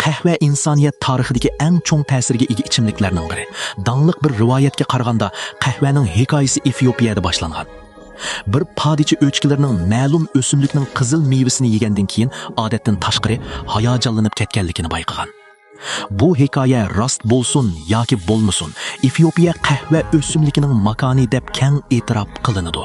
Qahva insoniyat tarixidagi eng cho'ng ta'sirga ega ichimliklarning biri. Danliq bir rivoyatga qaraganda, qahvaning hikoyasi Efiopiyada boshlangan. Bir podichi o'chkilarning ma'lum o'simlikning qizil mevasini yegandan keyin odatdan tashqari hayajonlanib ketganligini bayqagan. Bu hikoya rost bo'lsin yoki bo'lmasin, Efiopiya qahva o'simligining makoni deb keng e'tirof qilinadi.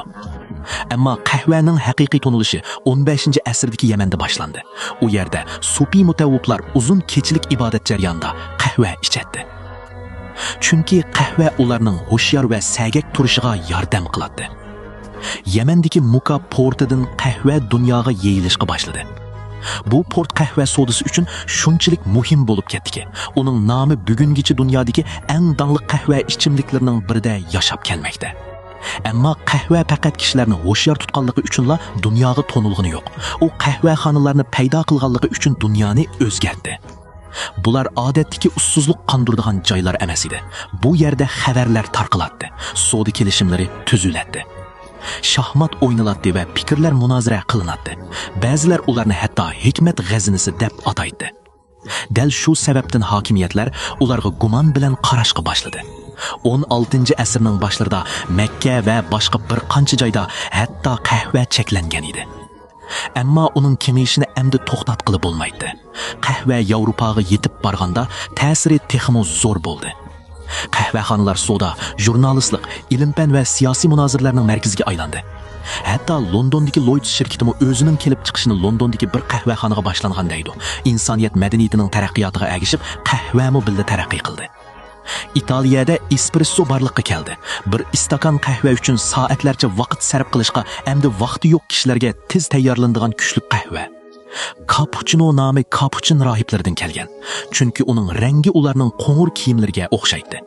Ammo qahvaning haqiqiy tunilishi 15-asrdagi Yamanda boshlandi. U yerda sufi mutavviflar uzun kechilik ibodat jarayonida qahva ichadi. Chunki qahva ularning hushyor va sagak turishiga yordam qiladi. Yamandagi Muka portidan qahva dunyoga yeyilishga boshladi. Bu port qahva sodasi uchun shunchalik muhim bo'lib ketdiki, uning nomi bugungacha dunyodagi eng danliq qahva ichimliklarining birida yashab kelmoqda. Ammo qahva faqat kishilarni hoshyor tutganligi uchunla dunyoga tonilgani yo'q. U qahvaxonalarni paydo qilganligi uchun dunyoni o'zgartdi. Bular odatdagi ussuzlik qondiradigan joylar emas edi. Bu yerda xabarlar tarqaladi, savdo kelishimlari tuziladi. Şahmat o'ynaladi va fikrlar munozara qilinadi. Ba'zilar ularni hatto hikmat g'azinasi deb ataydi. Dal shu sababdan hokimiyatlar ularga gumon bilan qarashga boshladi. 16-asrning boshlarida Makka va boshqa bir qancha joyda hatto qahva cheklangan edi. Ammo uning kengayishini endi to'xtatqili bo'lmaydi. Qahva Yevropaga yetib borganda ta'siri texmo zo'r bo'ldi. Qahvaxonalar savdo, jurnalistlik, ilm-fan va siyosiy munozirlarning markaziga aylandi. Hatto Londondagi Lloyds shirkatimi o'zining kelib chiqishini Londondagi bir qahvaxonaga boshlangan deydi. Insoniyat madaniyatining taraqqiyotiga ergishib, qahvami birga taraqqiy qildi. Italiyada espresso barliqqa keldi. Bir istakan qahva uchun soatlarcha vaqt sarf qilishga hamda vaqti yo'q kishilarga tez tayyorlanadigan kuchli qahva. Cappuccino nomi Capuchin rohiblaridan kelgan. Chunki uning rangi ularning qo'ng'ir kiyimlariga o'xshaydi.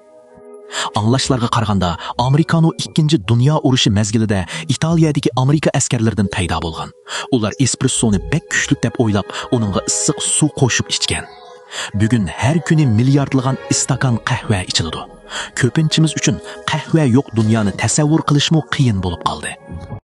Anglashlarga qaraganda, Amerikano 2-dunyo urushi mezgilida Italiyadagi Amerika askarlaridan paydo bo'lgan. Ular espressoni bek kuchli deb o'ylab, uningga issiq suv qo'shib ichgan. Bugun har kuni milliardlagan istakan qahva ichiladi. Ko'pinchimiz uchun qahva yo'q dunyoni tasavvur qilishmo qiyin bo'lib qoldi.